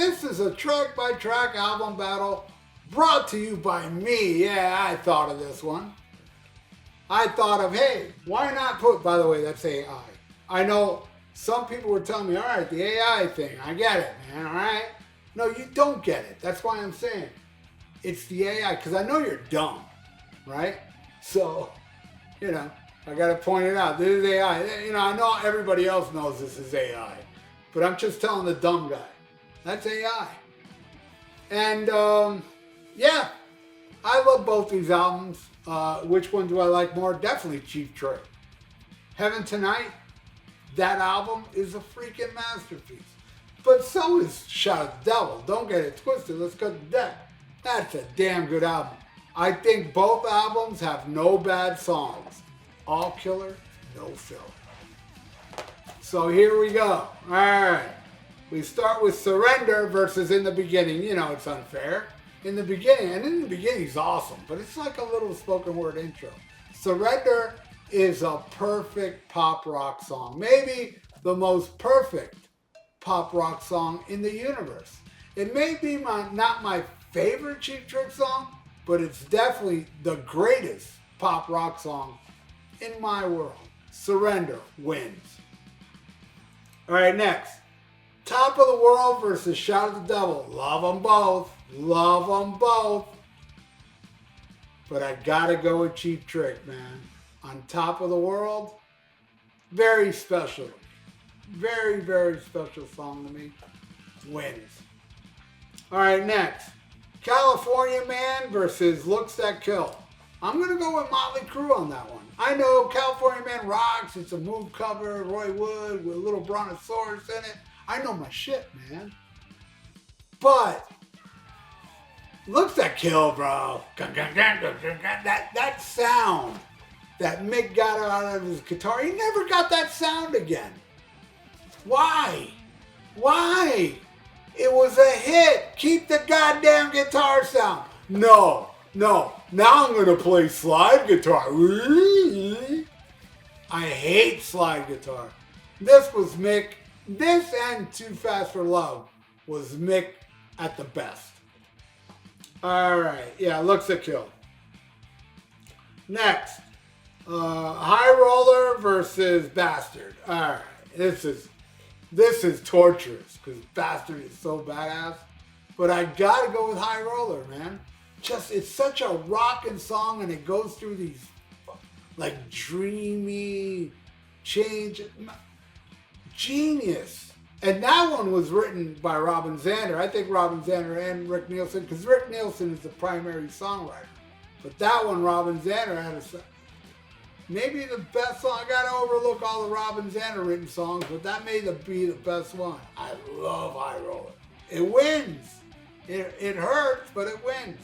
this is a track-by-track album battle brought to you by me. Yeah, I thought of this one. I thought of, hey, why not put, by the way, that's AI. I know some people were telling me, all right, the AI thing, I get it, man, all right? No, you don't get it. That's why I'm saying it's the AI, because I know you're dumb, right? So, you know, I got to point it out. This is AI. You know, I know everybody else knows this is AI, but I'm just telling the dumb guy. That's AI. And, yeah, I love both these albums. Which one do I like more? Definitely Cheap Trick. Heaven Tonight, that album is a freaking masterpiece. But so is Shout at the Devil. Don't get it twisted. Let's cut the deck. That's a damn good album. I think both albums have no bad songs. All killer, no filler. So here we go. All right. We start with Surrender versus In the Beginning. You know it's unfair. In the Beginning, and In the Beginning is awesome, but it's like a little spoken word intro. Surrender is a perfect pop rock song. Maybe the most perfect pop rock song in the universe. It may be not my favorite Cheap Trick song, but it's definitely the greatest pop rock song in my world. Surrender wins. All right, next. Top of the World versus Shout at the Devil. Love them both. Love them both. But I gotta go with Cheap Trick, man. On Top of the World, very special. Very, very special song to me. Wins. All right, next. California Man versus Looks That Kill. I'm going to go with Motley Crue on that one. I know California Man rocks. It's a Move cover, Roy Wood with a little brontosaurus in it. I know my shit, man. But Looks That Kill, bro. That sound that Mick got out of his guitar, he never got that sound again. Why? Why? It was a hit. Keep the goddamn guitar sound. No. Now I'm going to play slide guitar. I hate slide guitar. This was Mick. This and Too Fast for Love was Mick at the best. All right. Yeah, Looks That Kill. Next. High Roller versus Bastard. All right. This is torturous because Bastard is so badass. But I gotta go with High Roller, man. It's such a rockin' song, and it goes through these like dreamy change. Genius. And that one was written by Robin Zander. I think Robin Zander and Rick Nielsen, because Rick Nielsen is the primary songwriter. But that one, Robin Zander had maybe the best song. I gotta overlook all the Robin Zander written songs, but that may be the best one. I love High Roller. It wins. It hurts, but it wins.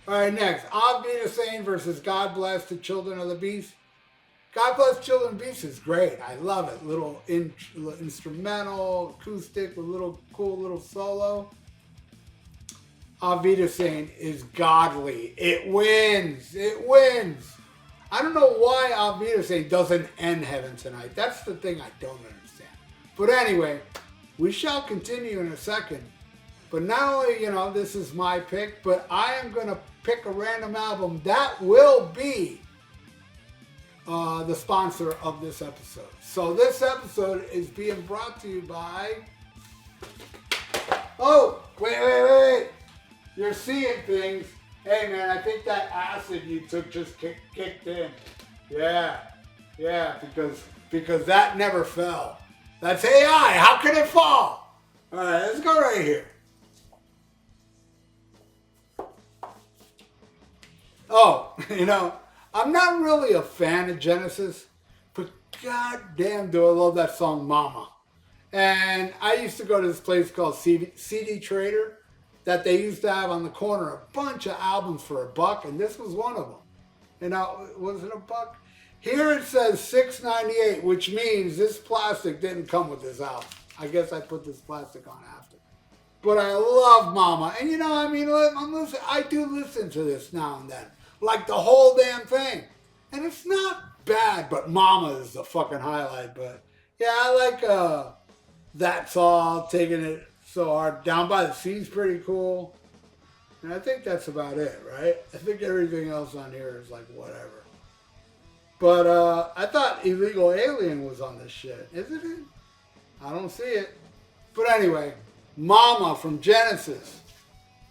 All right, next. I'll Be the Same versus God Bless the Children of the Beast. God Bless Children of the Beast is great. I love it. Little instrumental, acoustic, with cool little solo. I'll Be the Same is godly. It wins. It wins. I don't know why I'll Be the Same doesn't end Heaven Tonight. That's the thing I don't understand. But anyway, we shall continue in a second. But not only, this is my pick, but I am going to pick a random album that will be the sponsor of this episode. So this episode is being brought to you by... Oh, wait. You're seeing things. Hey, man, I think that acid you took just kicked in. Yeah, because that never fell. That's AI. How can it fall? All right, let's go right here. Oh, I'm not really a fan of Genesis, but goddamn do I love that song Mama. And I used to go to this place called CD Trader that they used to have on the corner a bunch of albums for $1, and this was one of them. Was it $1? Here it says $6.98, which means this plastic didn't come with this album. I guess I put this plastic on after. But I love Mama. And I do listen to this now and then. Like the whole damn thing. And it's not bad, but Mama is the fucking highlight. But yeah, I like That's All, Taking It so hard. Down by the Sea's pretty cool. And I think that's about it, right? I think everything else on here is like whatever. But I thought Illegal Alien was on this shit. Isn't it? I don't see it. But anyway, Mama from Genesis.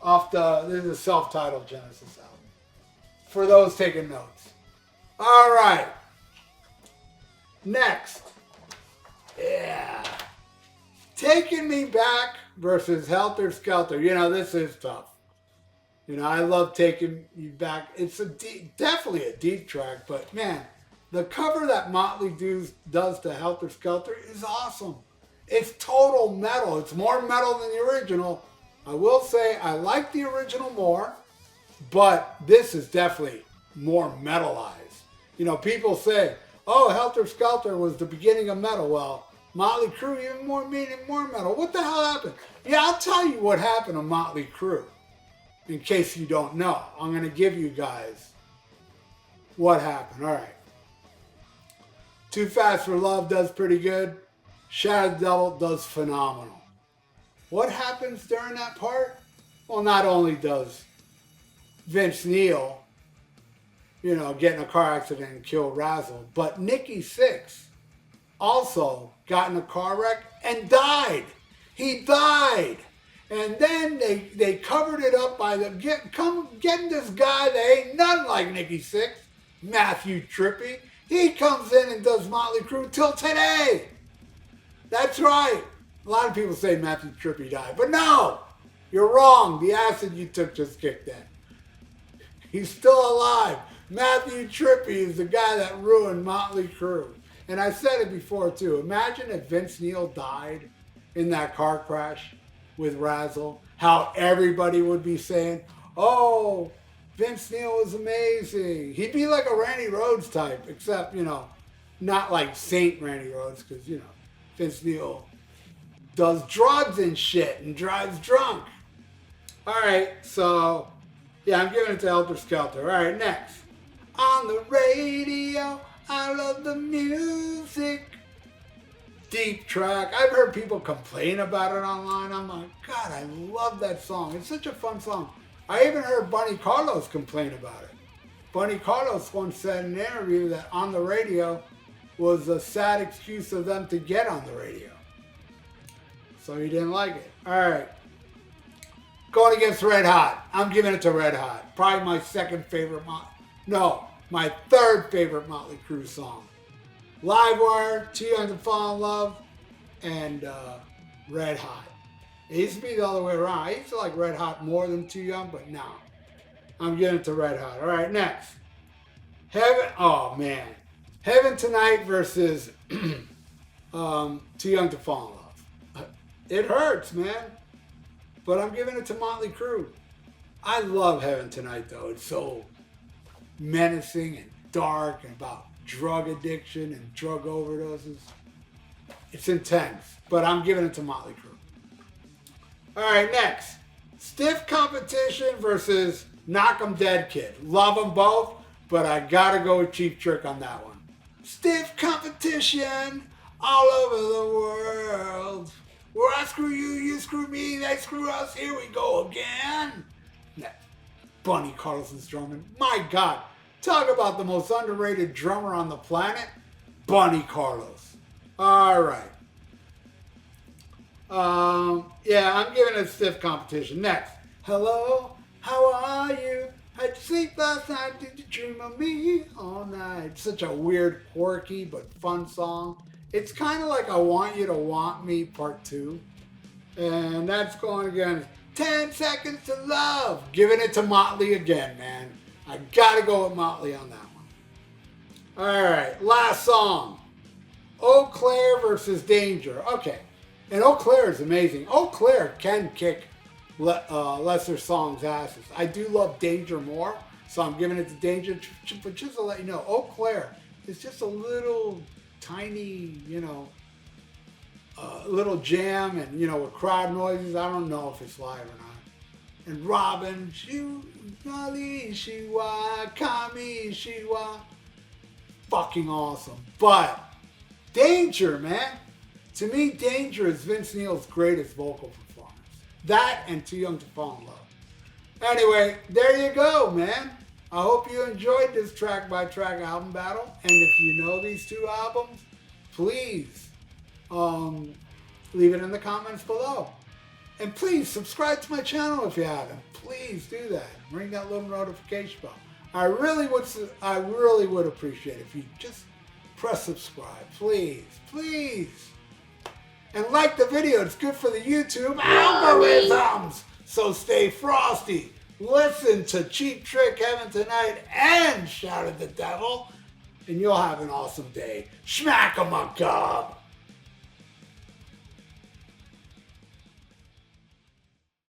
This is a self-titled Genesis album. For those taking notes. All right. Next. Yeah. Taking Me Back versus Helter Skelter. You know, this is tough. You know, I love Taking You Back. It's definitely a deep track, but man, the cover that Motley does to Helter Skelter is awesome. It's total metal. It's more metal than the original. I will say I like the original more, but this is definitely more metalized. You know, people say, oh, Helter Skelter was the beginning of metal. Well, Motley Crue even more metal. What the hell happened? Yeah, I'll tell you what happened to Motley Crue. In case you don't know, I'm going to give you guys what happened. All right. Too Fast for Love does pretty good. Shadow the Devil does phenomenal. What happens during that part? Well, not only does Vince Neil, you know, get in a car accident and kill Razzle, but Nikki Sixx also got in a car wreck and died. He died. And then they covered it up by getting this guy that ain't nothing like Nikki Sixx, Matthew Trippy. He comes in and does Motley Crue till today. That's right. A lot of people say Matthew Trippy died, but no, you're wrong. The acid you took just kicked in. He's still alive. Matthew Trippy is the guy that ruined Motley Crue. And I said it before too. Imagine if Vince Neil died in that car crash with Razzle, how everybody would be saying, oh, Vince Neil was amazing. He'd be like a Randy Rhoads type, except, you know, not like Saint Randy Rhoads, because, you know, Vince Neil does drugs and shit and drives drunk. All right, so, yeah, I'm giving it to Helter Skelter. All right, next. On the radio, I love the music. Deep track. I've heard people complain about it online. I'm like, God, I love that song. It's such a fun song. I even heard Bunny Carlos complain about it. Bunny Carlos once said in an interview that On the Radio was a sad excuse of them to get on the radio. So he didn't like it. All right. Going against Red Hot. I'm giving it to Red Hot. Probably my my third favorite Motley Crue song. Livewire, Too Young to Fall in Love, and Red Hot. It used to be the other way around. I used to like Red Hot more than Too Young, but now I'm giving it to Red Hot. All right, next. Heaven. Oh, man. Heaven Tonight versus Too Young to Fall in Love. It hurts, man. But I'm giving it to Motley Crue. I love Heaven Tonight, though. It's so menacing and dark and about drug addiction and drug overdoses. It's intense, but I'm giving it to Motley Crue. All right, next. Stiff Competition versus Knock 'em Dead Kid. Love them both, but I gotta go with Cheap Trick on that one. Stiff competition all over the world. Where I screw you, you screw me, they screw us, here we go again. Next. Bunny Carlson's drumming. My God. Talk about the most underrated drummer on the planet, Bunny Carlos. All right. Yeah, I'm giving it a stiff competition. Next. Hello, how are you? How'd you sleep last night? Did you dream of me all night? Such a weird, quirky, but fun song. It's kind of like I Want You to Want Me Part 2. And that's going against 10 Seconds to Love. Giving it to Motley again, man. I gotta go with Motley on that one. All right, last song. Eau Claire versus Danger. Okay, and Eau Claire is amazing. Eau Claire can kick Lesser Song's asses. I do love Danger more, so I'm giving it to Danger. But just to let you know, Eau Claire is just a little tiny, you know, little jam and, you know, with crowd noises. I don't know if it's live or not. And Robin, Kami, fucking awesome. But Danger, man. To me, Danger is Vince Neil's greatest vocal performance. That and Too Young to Fall in Love. Anyway, there you go, man. I hope you enjoyed this track by track album battle. And if you know these two albums, please leave it in the comments below. And please subscribe to my channel if you haven't. Please do that. Ring that little notification bell. I really would appreciate it if you just press subscribe. Please, please. And like the video. It's good for the YouTube algorithms. So stay frosty. Listen to Cheap Trick Heaven Tonight and Shout at the Devil. And you'll have an awesome day. Schmack 'em a gob.